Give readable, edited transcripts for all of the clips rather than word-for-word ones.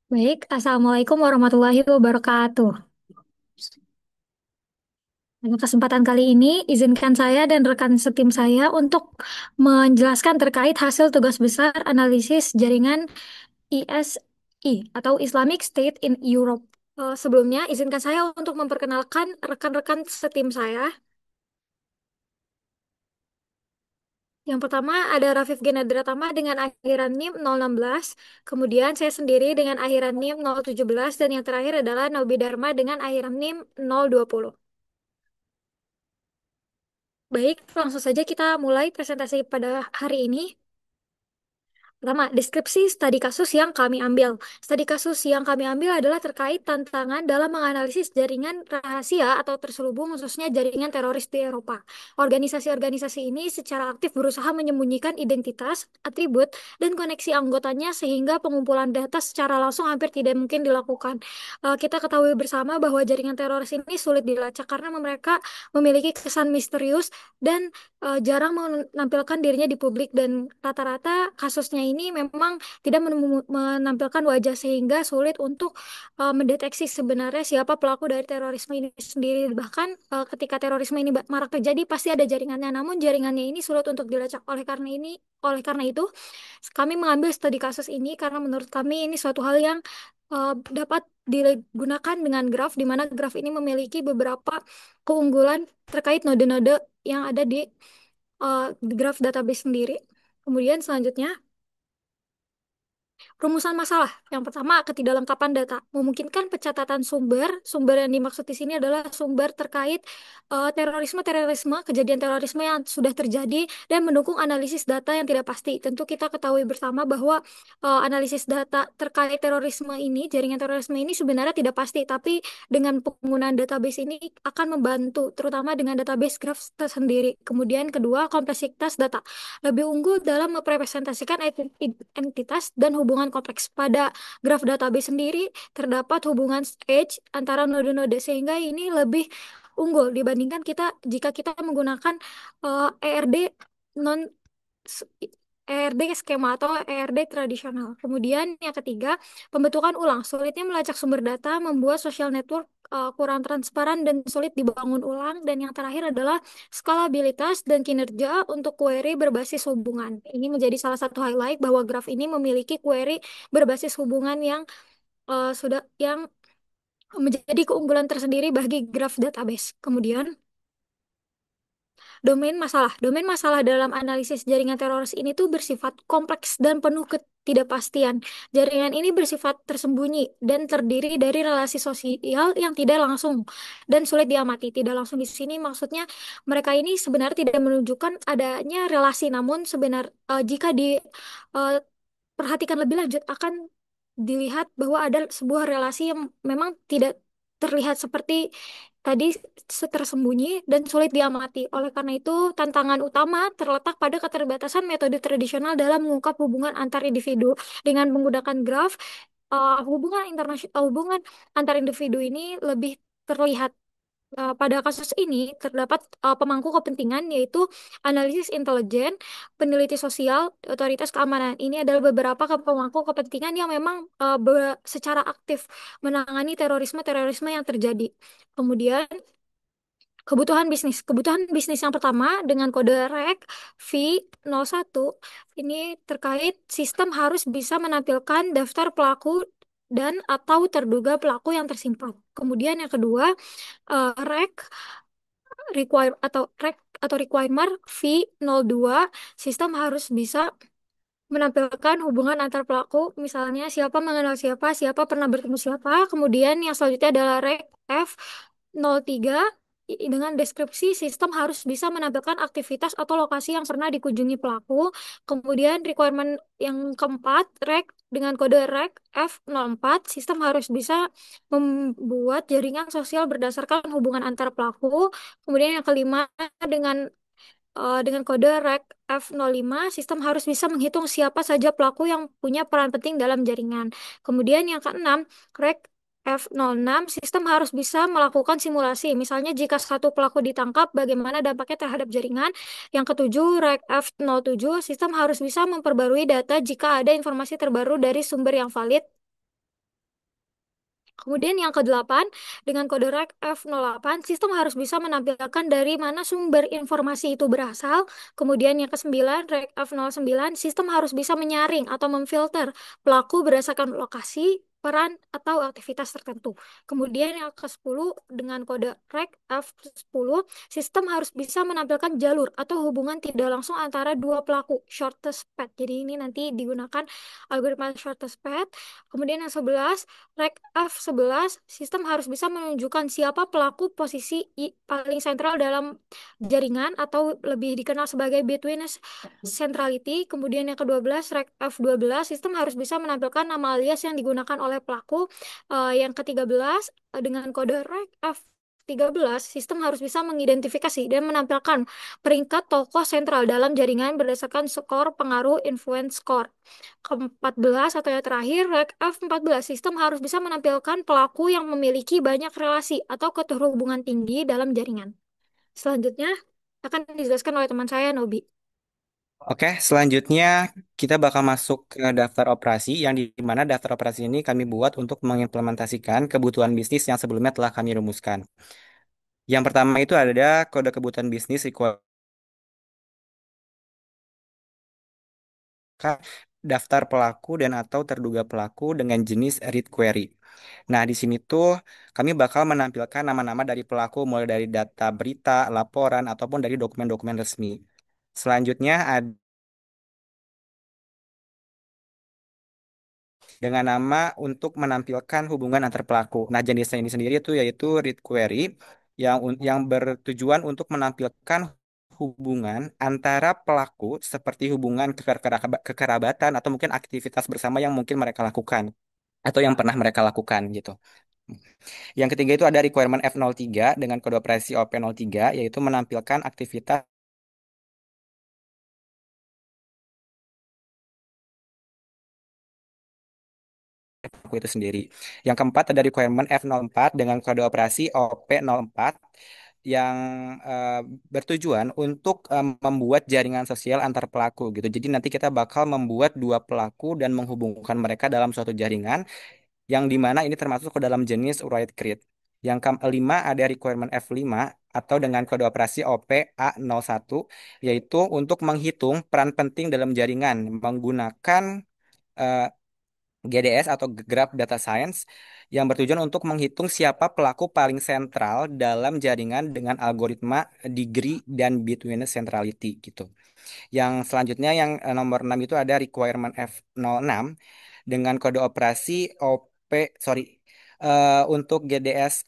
Baik, Assalamualaikum warahmatullahi wabarakatuh. Pada kesempatan kali ini, izinkan saya dan rekan setim saya untuk menjelaskan terkait hasil tugas besar analisis jaringan ISI atau Islamic State in Europe. Sebelumnya, izinkan saya untuk memperkenalkan rekan-rekan setim saya. Yang pertama ada Rafif Genadratama dengan akhiran NIM 016, kemudian saya sendiri dengan akhiran NIM 017, dan yang terakhir adalah Nobi Dharma dengan akhiran NIM 020. Baik, langsung saja kita mulai presentasi pada hari ini. Pertama, deskripsi studi kasus yang kami ambil. Studi kasus yang kami ambil adalah terkait tantangan dalam menganalisis jaringan rahasia atau terselubung khususnya jaringan teroris di Eropa. Organisasi-organisasi ini secara aktif berusaha menyembunyikan identitas, atribut, dan koneksi anggotanya sehingga pengumpulan data secara langsung hampir tidak mungkin dilakukan. Kita ketahui bersama bahwa jaringan teroris ini sulit dilacak karena mereka memiliki kesan misterius dan jarang menampilkan dirinya di publik, dan rata-rata kasusnya ini memang tidak menampilkan wajah sehingga sulit untuk mendeteksi sebenarnya siapa pelaku dari terorisme ini sendiri. Bahkan ketika terorisme ini marak terjadi pasti ada jaringannya, namun jaringannya ini sulit untuk dilacak. Oleh karena itu kami mengambil studi kasus ini karena menurut kami ini suatu hal yang dapat digunakan dengan graf, di mana graf ini memiliki beberapa keunggulan terkait node-node yang ada di graf database sendiri. Kemudian selanjutnya, rumusan masalah. Yang pertama, ketidaklengkapan data. Memungkinkan pencatatan sumber. Sumber yang dimaksud di sini adalah sumber terkait terorisme, kejadian terorisme yang sudah terjadi dan mendukung analisis data yang tidak pasti. Tentu kita ketahui bersama bahwa analisis data terkait terorisme ini, jaringan terorisme ini sebenarnya tidak pasti, tapi dengan penggunaan database ini akan membantu, terutama dengan database graph tersendiri. Kemudian kedua, kompleksitas data lebih unggul dalam merepresentasikan entitas dan hubungan kompleks. Pada graf database sendiri terdapat hubungan edge antara node-node sehingga ini lebih unggul dibandingkan jika kita menggunakan ERD non ERD skema atau ERD tradisional. Kemudian yang ketiga, pembentukan ulang. Sulitnya melacak sumber data membuat social network kurang transparan dan sulit dibangun ulang. Dan yang terakhir adalah skalabilitas dan kinerja untuk query berbasis hubungan. Ini menjadi salah satu highlight bahwa graf ini memiliki query berbasis hubungan yang menjadi keunggulan tersendiri bagi graf database. Kemudian domain masalah dalam analisis jaringan teroris ini tuh bersifat kompleks dan penuh ketidakpastian. Jaringan ini bersifat tersembunyi dan terdiri dari relasi sosial yang tidak langsung dan sulit diamati. Tidak langsung di sini maksudnya mereka ini sebenarnya tidak menunjukkan adanya relasi, namun jika diperhatikan lebih lanjut akan dilihat bahwa ada sebuah relasi yang memang tidak terlihat seperti tadi, tersembunyi dan sulit diamati. Oleh karena itu, tantangan utama terletak pada keterbatasan metode tradisional dalam mengungkap hubungan antar individu. Dengan menggunakan graf, hubungan antar individu ini lebih terlihat. Pada kasus ini terdapat pemangku kepentingan yaitu analisis intelijen, peneliti sosial, otoritas keamanan. Ini adalah beberapa pemangku kepentingan yang memang secara aktif menangani terorisme yang terjadi. Kemudian kebutuhan bisnis. Kebutuhan bisnis yang pertama dengan kode REC V01 ini terkait sistem harus bisa menampilkan daftar pelaku dan atau terduga pelaku yang tersimpan. Kemudian yang kedua, REC requirement V02, sistem harus bisa menampilkan hubungan antar pelaku, misalnya siapa mengenal siapa, siapa pernah bertemu siapa. Kemudian yang selanjutnya adalah rec F03, dengan deskripsi sistem harus bisa menampilkan aktivitas atau lokasi yang pernah dikunjungi pelaku. Kemudian requirement yang keempat, dengan kode rec F04, sistem harus bisa membuat jaringan sosial berdasarkan hubungan antar pelaku. Kemudian yang kelima, dengan dengan kode REC F05, sistem harus bisa menghitung siapa saja pelaku yang punya peran penting dalam jaringan. Kemudian yang keenam, REC F06, sistem harus bisa melakukan simulasi. Misalnya jika satu pelaku ditangkap, bagaimana dampaknya terhadap jaringan. Yang ketujuh, REC F07, sistem harus bisa memperbarui data jika ada informasi terbaru dari sumber yang valid. Kemudian yang kedelapan, dengan kode REC F08, sistem harus bisa menampilkan dari mana sumber informasi itu berasal. Kemudian yang kesembilan, REC F09, sistem harus bisa menyaring atau memfilter pelaku berdasarkan lokasi, peran, atau aktivitas tertentu. Kemudian yang ke-10, dengan kode REC F10, sistem harus bisa menampilkan jalur atau hubungan tidak langsung antara dua pelaku, shortest path. Jadi ini nanti digunakan algoritma shortest path. Kemudian yang 11, Rek F11, sistem harus bisa menunjukkan siapa pelaku posisi paling sentral dalam jaringan atau lebih dikenal sebagai betweenness centrality. Kemudian yang ke-12, Rek F12, sistem harus bisa menampilkan nama alias yang digunakan oleh pelaku. Yang ke-13, dengan kode Rek F13, sistem harus bisa mengidentifikasi dan menampilkan peringkat tokoh sentral dalam jaringan berdasarkan skor pengaruh influence score. Ke-14 atau yang terakhir, reg F14, sistem harus bisa menampilkan pelaku yang memiliki banyak relasi atau keterhubungan tinggi dalam jaringan. Selanjutnya akan dijelaskan oleh teman saya, Nobi. Oke, selanjutnya kita bakal masuk ke daftar operasi yang di mana daftar operasi ini kami buat untuk mengimplementasikan kebutuhan bisnis yang sebelumnya telah kami rumuskan. Yang pertama itu ada kode kebutuhan bisnis requirement daftar pelaku dan atau terduga pelaku dengan jenis read query. Nah, di sini tuh kami bakal menampilkan nama-nama dari pelaku mulai dari data berita, laporan, ataupun dari dokumen-dokumen resmi. Selanjutnya ada dengan nama untuk menampilkan hubungan antar pelaku. Nah, jenisnya ini sendiri itu yaitu read query yang bertujuan untuk menampilkan hubungan antara pelaku seperti hubungan kekerabatan atau mungkin aktivitas bersama yang mungkin mereka lakukan atau yang pernah mereka lakukan gitu. Yang ketiga itu ada requirement F03 dengan kode operasi OP03 yaitu menampilkan aktivitas aku itu sendiri. Yang keempat ada requirement F04 dengan kode operasi OP04 yang eh, bertujuan untuk membuat jaringan sosial antar pelaku gitu. Jadi nanti kita bakal membuat dua pelaku dan menghubungkan mereka dalam suatu jaringan yang dimana ini termasuk ke dalam jenis Write Create. Yang kelima ada requirement F5 atau dengan kode operasi OPA01 yaitu untuk menghitung peran penting dalam jaringan menggunakan eh, GDS atau Graph Data Science yang bertujuan untuk menghitung siapa pelaku paling sentral dalam jaringan dengan algoritma degree dan between centrality gitu. Yang selanjutnya yang nomor 6 itu ada requirement F06 dengan kode operasi sorry untuk GDS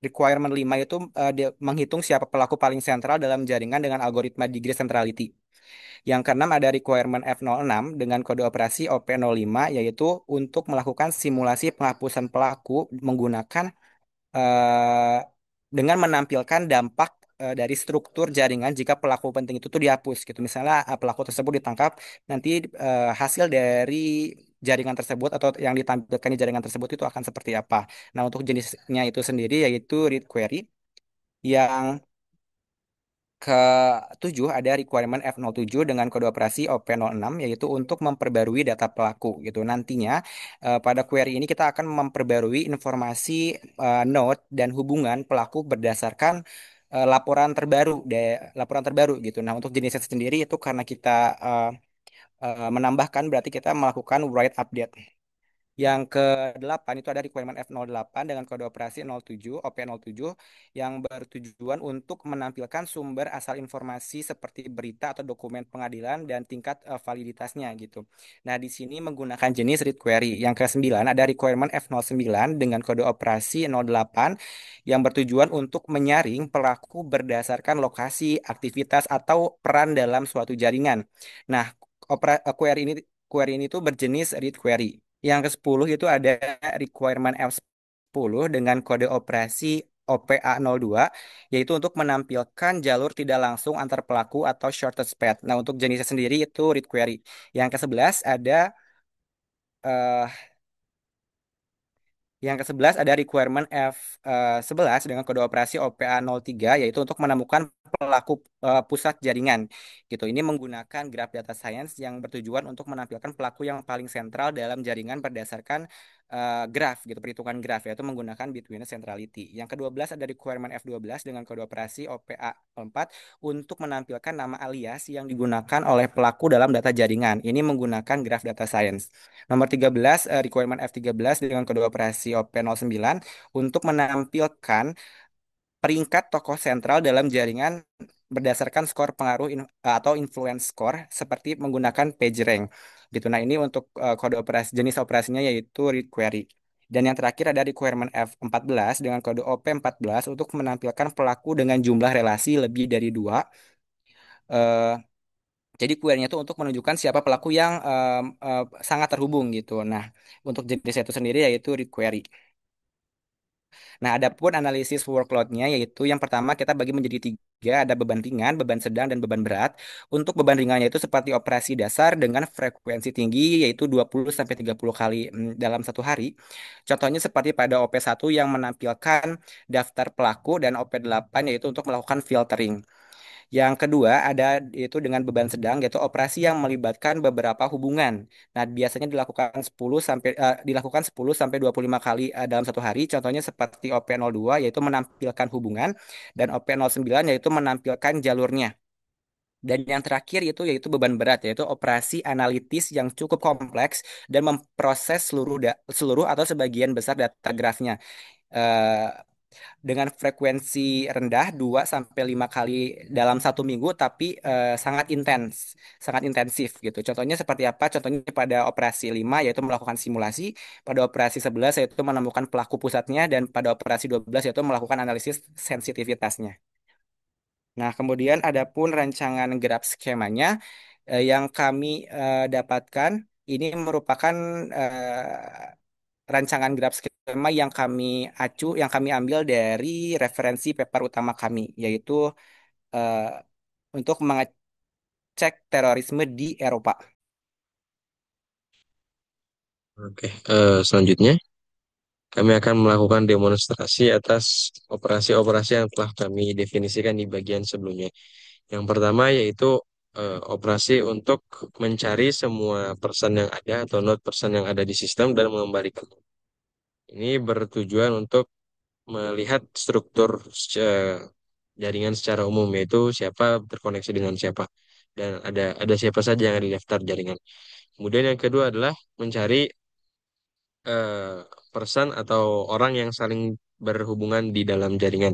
requirement 5 itu dia menghitung siapa pelaku paling sentral dalam jaringan dengan algoritma degree centrality. Yang keenam ada requirement F06 dengan kode operasi OP05 yaitu untuk melakukan simulasi penghapusan pelaku menggunakan eh, dengan menampilkan dampak dari struktur jaringan jika pelaku penting itu tuh dihapus gitu. Misalnya pelaku tersebut ditangkap, nanti hasil dari jaringan tersebut atau yang ditampilkan di jaringan tersebut itu akan seperti apa. Nah, untuk jenisnya itu sendiri yaitu read query yang ketujuh ada requirement F07 dengan kode operasi OP06 yaitu untuk memperbarui data pelaku gitu. Nantinya pada query ini kita akan memperbarui informasi node dan hubungan pelaku berdasarkan laporan terbaru gitu. Nah, untuk jenisnya sendiri itu karena kita menambahkan berarti kita melakukan write update. Yang ke-8 itu ada requirement F08 dengan kode operasi 07, OP07 yang bertujuan untuk menampilkan sumber asal informasi seperti berita atau dokumen pengadilan dan tingkat validitasnya gitu. Nah, di sini menggunakan jenis read query. Yang ke-9 ada requirement F09 dengan kode operasi 08 yang bertujuan untuk menyaring pelaku berdasarkan lokasi, aktivitas atau peran dalam suatu jaringan. Nah, query ini tuh berjenis read query. Yang ke-10 itu ada requirement F10 dengan kode operasi OPA02, yaitu untuk menampilkan jalur tidak langsung antar pelaku atau shortest path. Nah, untuk jenisnya sendiri itu read query. Yang ke-11 ada eh, ada requirement F11 dengan kode operasi OPA03 yaitu untuk menemukan pelaku pusat jaringan gitu. Ini menggunakan graph data science yang bertujuan untuk menampilkan pelaku yang paling sentral dalam jaringan berdasarkan graph gitu, perhitungan graph yaitu menggunakan between centrality. Yang ke-12 ada requirement F12 dengan kode operasi OPA4 untuk menampilkan nama alias yang digunakan oleh pelaku dalam data jaringan. Ini menggunakan graph data science. Nomor 13 requirement F13 dengan kode operasi OP09 untuk menampilkan peringkat tokoh sentral dalam jaringan berdasarkan skor pengaruh atau influence score seperti menggunakan PageRank gitu. Nah, ini untuk kode operasi jenis operasinya yaitu read query. Dan yang terakhir ada requirement F14 dengan kode OP14 untuk menampilkan pelaku dengan jumlah relasi lebih dari dua. Eh, jadi query-nya itu untuk menunjukkan siapa pelaku yang sangat terhubung gitu. Nah, untuk jenis itu sendiri yaitu read query. Nah, adapun analisis workload-nya yaitu yang pertama kita bagi menjadi tiga, ada beban ringan, beban sedang, dan beban berat. Untuk beban ringannya itu seperti operasi dasar dengan frekuensi tinggi yaitu 20 sampai 30 kali dalam satu hari. Contohnya seperti pada OP1 yang menampilkan daftar pelaku dan OP8 yaitu untuk melakukan filtering. Yang kedua ada itu dengan beban sedang yaitu operasi yang melibatkan beberapa hubungan. Nah, biasanya dilakukan 10 sampai 25 kali dalam satu hari. Contohnya seperti OP02 yaitu menampilkan hubungan dan OP09 yaitu menampilkan jalurnya. Dan yang terakhir itu yaitu beban berat yaitu operasi analitis yang cukup kompleks dan memproses seluruh atau sebagian besar data grafnya. Eh, dengan frekuensi rendah 2 sampai 5 kali dalam satu minggu tapi sangat intensif gitu. Contohnya seperti apa? Contohnya pada operasi 5 yaitu melakukan simulasi, pada operasi 11 yaitu menemukan pelaku pusatnya dan pada operasi 12 yaitu melakukan analisis sensitivitasnya. Nah, kemudian ada pun rancangan graf skemanya yang kami dapatkan ini merupakan rancangan graf skema yang kami ambil dari referensi paper utama kami, yaitu eh, untuk mengecek terorisme di Eropa. Oke, selanjutnya kami akan melakukan demonstrasi atas operasi-operasi yang telah kami definisikan di bagian sebelumnya. Yang pertama yaitu operasi untuk mencari semua person yang ada atau node person yang ada di sistem dan mengembalikan. Ini bertujuan untuk melihat struktur jaringan secara umum, yaitu siapa terkoneksi dengan siapa dan ada siapa saja yang ada di daftar jaringan. Kemudian yang kedua adalah mencari eh, person atau orang yang saling berhubungan di dalam jaringan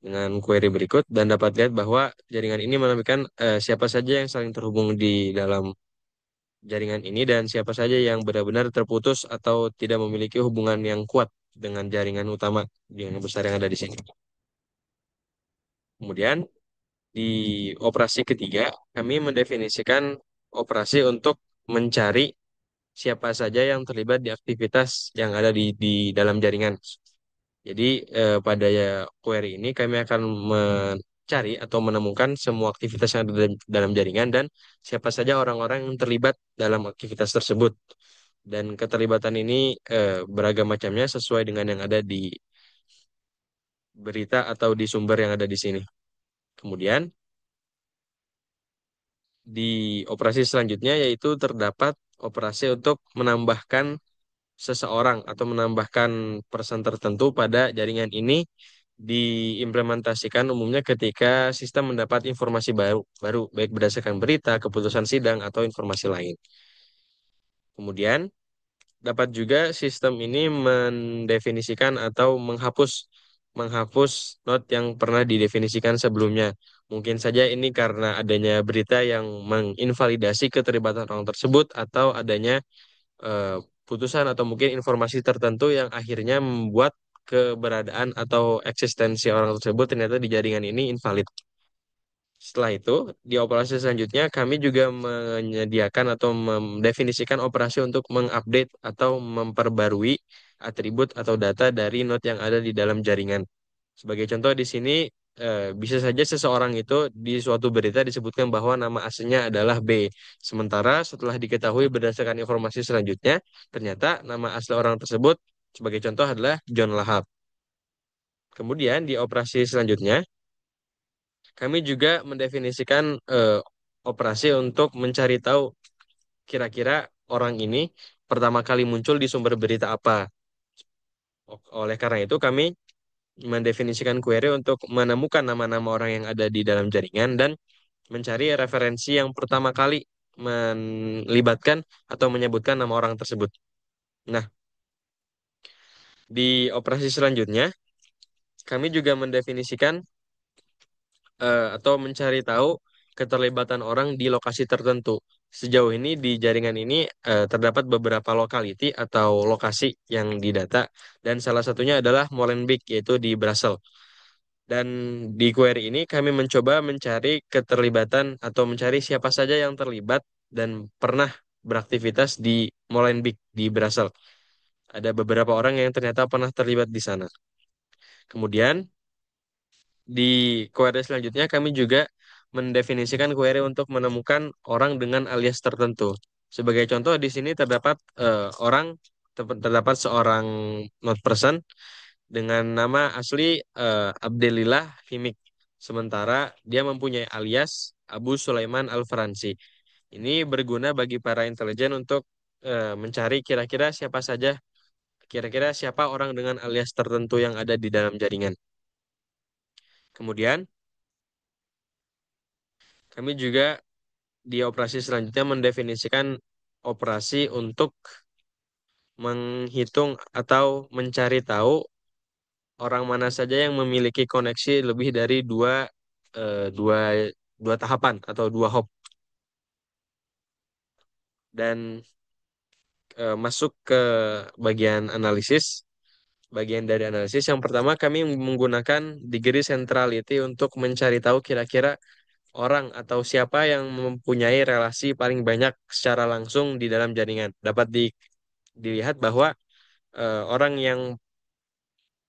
dengan query berikut dan dapat lihat bahwa jaringan ini menampilkan siapa saja yang saling terhubung di dalam jaringan ini dan siapa saja yang benar-benar terputus atau tidak memiliki hubungan yang kuat dengan jaringan utama yang besar yang ada di sini. Kemudian di operasi ketiga, kami mendefinisikan operasi untuk mencari siapa saja yang terlibat di aktivitas yang ada di dalam jaringan. Jadi pada query ini kami akan mencari atau menemukan semua aktivitas yang ada dalam jaringan dan siapa saja orang-orang yang terlibat dalam aktivitas tersebut. Dan keterlibatan ini beragam macamnya sesuai dengan yang ada di berita atau di sumber yang ada di sini. Kemudian di operasi selanjutnya yaitu terdapat operasi untuk menambahkan seseorang atau menambahkan person tertentu pada jaringan ini diimplementasikan umumnya ketika sistem mendapat informasi baru baik berdasarkan berita, keputusan sidang atau informasi lain. Kemudian dapat juga sistem ini mendefinisikan atau menghapus not yang pernah didefinisikan sebelumnya. Mungkin saja ini karena adanya berita yang menginvalidasi keterlibatan orang tersebut atau adanya eh, putusan atau mungkin informasi tertentu yang akhirnya membuat keberadaan atau eksistensi orang tersebut ternyata di jaringan ini invalid. Setelah itu, di operasi selanjutnya kami juga menyediakan atau mendefinisikan operasi untuk mengupdate atau memperbarui atribut atau data dari node yang ada di dalam jaringan. Sebagai contoh di sini bisa saja seseorang itu di suatu berita disebutkan bahwa nama aslinya adalah B. Sementara setelah diketahui berdasarkan informasi selanjutnya, ternyata nama asli orang tersebut sebagai contoh adalah John Lahab. Kemudian di operasi selanjutnya, kami juga mendefinisikan operasi untuk mencari tahu kira-kira orang ini pertama kali muncul di sumber berita apa. Oleh karena itu, kami mendefinisikan query untuk menemukan nama-nama orang yang ada di dalam jaringan dan mencari referensi yang pertama kali melibatkan atau menyebutkan nama orang tersebut. Nah, di operasi selanjutnya, kami juga mendefinisikan atau mencari tahu keterlibatan orang di lokasi tertentu. Sejauh ini di jaringan ini terdapat beberapa locality atau lokasi yang didata dan salah satunya adalah Molenbeek yaitu di Brussels. Dan di query ini kami mencoba mencari keterlibatan atau mencari siapa saja yang terlibat dan pernah beraktivitas di Molenbeek di Brussels. Ada beberapa orang yang ternyata pernah terlibat di sana. Kemudian di query selanjutnya kami juga mendefinisikan query untuk menemukan orang dengan alias tertentu. Sebagai contoh di sini terdapat terdapat seorang not person dengan nama asli Abdelillah Himik. Sementara dia mempunyai alias Abu Sulaiman Al-Faransi. Ini berguna bagi para intelijen untuk mencari kira-kira siapa orang dengan alias tertentu yang ada di dalam jaringan. Kemudian kami juga di operasi selanjutnya mendefinisikan operasi untuk menghitung atau mencari tahu orang mana saja yang memiliki koneksi lebih dari eh, dua dua tahapan atau dua hop dan masuk ke bagian analisis. Bagian dari analisis yang pertama kami menggunakan degree centrality untuk mencari tahu kira-kira orang atau siapa yang mempunyai relasi paling banyak secara langsung di dalam jaringan. Dapat dilihat bahwa orang yang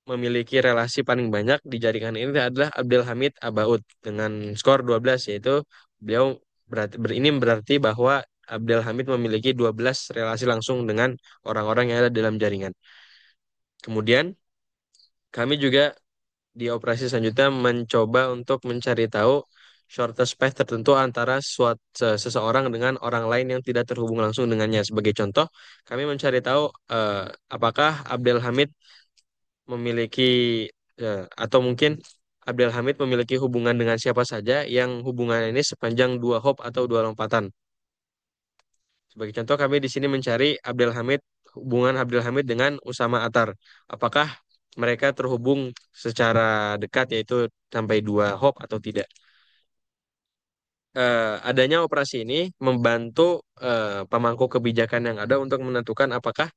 memiliki relasi paling banyak di jaringan ini adalah Abdul Hamid Abaud dengan skor 12 yaitu beliau ini berarti bahwa Abdul Hamid memiliki 12 relasi langsung dengan orang-orang yang ada dalam jaringan. Kemudian kami juga di operasi selanjutnya mencoba untuk mencari tahu shortest path tertentu antara seseorang dengan orang lain yang tidak terhubung langsung dengannya. Sebagai contoh, kami mencari tahu apakah Abdul Hamid memiliki atau mungkin Abdul Hamid memiliki hubungan dengan siapa saja yang hubungan ini sepanjang dua hop atau dua lompatan. Sebagai contoh, kami di sini mencari hubungan Abdul Hamid dengan Usama Atar. Apakah mereka terhubung secara dekat yaitu sampai dua hop atau tidak? Adanya operasi ini membantu pemangku kebijakan yang ada untuk menentukan apakah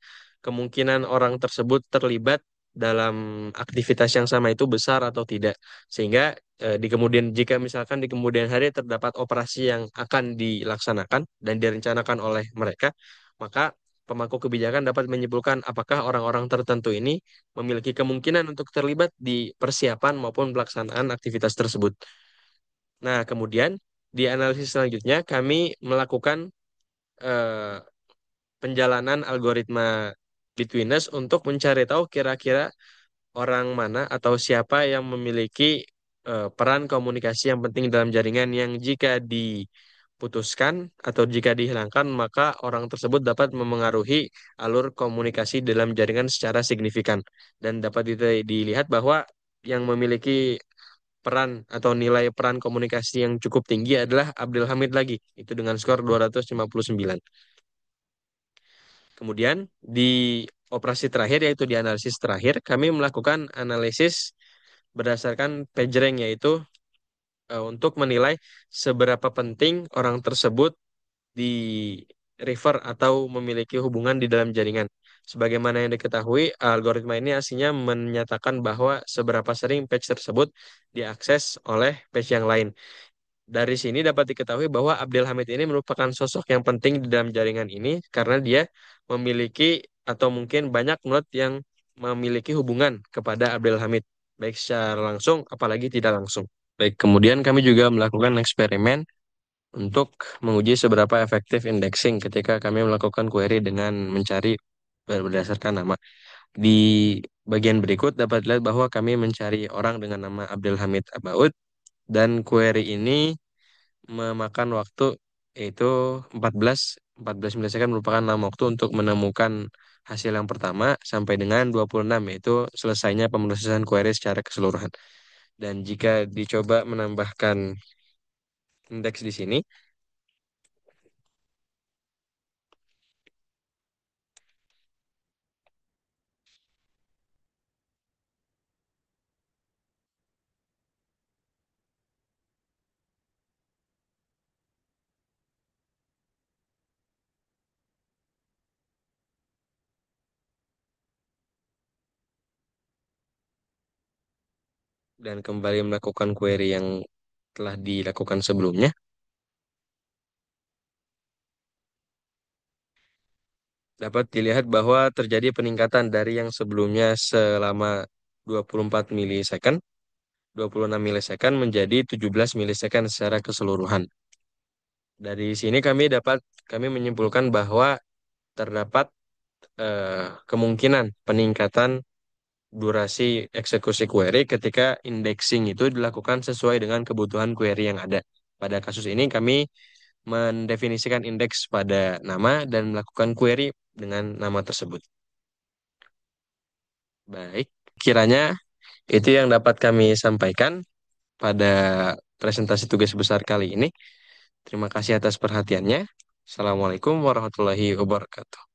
kemungkinan orang tersebut terlibat dalam aktivitas yang sama itu besar atau tidak. Sehingga jika misalkan di kemudian hari terdapat operasi yang akan dilaksanakan dan direncanakan oleh mereka, maka pemangku kebijakan dapat menyimpulkan apakah orang-orang tertentu ini memiliki kemungkinan untuk terlibat di persiapan maupun pelaksanaan aktivitas tersebut. Nah, kemudian di analisis selanjutnya kami melakukan eh, penjalanan algoritma Betweeners untuk mencari tahu kira-kira orang mana atau siapa yang memiliki peran komunikasi yang penting dalam jaringan yang jika diputuskan atau jika dihilangkan maka orang tersebut dapat memengaruhi alur komunikasi dalam jaringan secara signifikan dan dapat dilihat bahwa yang memiliki peran atau nilai peran komunikasi yang cukup tinggi adalah Abdul Hamid lagi, itu dengan skor 259. Kemudian di operasi terakhir yaitu di analisis terakhir, kami melakukan analisis berdasarkan PageRank yaitu untuk menilai seberapa penting orang tersebut di refer atau memiliki hubungan di dalam jaringan. Sebagaimana yang diketahui, algoritma ini aslinya menyatakan bahwa seberapa sering page tersebut diakses oleh page yang lain. Dari sini dapat diketahui bahwa Abdul Hamid ini merupakan sosok yang penting di dalam jaringan ini karena dia memiliki atau mungkin banyak node yang memiliki hubungan kepada Abdul Hamid, baik secara langsung apalagi tidak langsung. Baik, kemudian kami juga melakukan eksperimen untuk menguji seberapa efektif indexing ketika kami melakukan query dengan mencari berdasarkan nama. Di bagian berikut dapat dilihat bahwa kami mencari orang dengan nama Abdul Hamid Abaud dan query ini memakan waktu yaitu 14 14 milisekund merupakan lama waktu untuk menemukan hasil yang pertama sampai dengan 26, yaitu selesainya pemrosesan query secara keseluruhan. Dan jika dicoba menambahkan indeks di sini, dan kembali melakukan query yang telah dilakukan sebelumnya, dapat dilihat bahwa terjadi peningkatan dari yang sebelumnya selama 24 milisecond, 26 milisecond menjadi 17 milisecond secara keseluruhan. Dari sini kami menyimpulkan bahwa terdapat kemungkinan peningkatan durasi eksekusi query ketika indexing itu dilakukan sesuai dengan kebutuhan query yang ada. Pada kasus ini kami mendefinisikan indeks pada nama dan melakukan query dengan nama tersebut. Baik, kiranya itu yang dapat kami sampaikan pada presentasi tugas besar kali ini. Terima kasih atas perhatiannya. Assalamualaikum warahmatullahi wabarakatuh.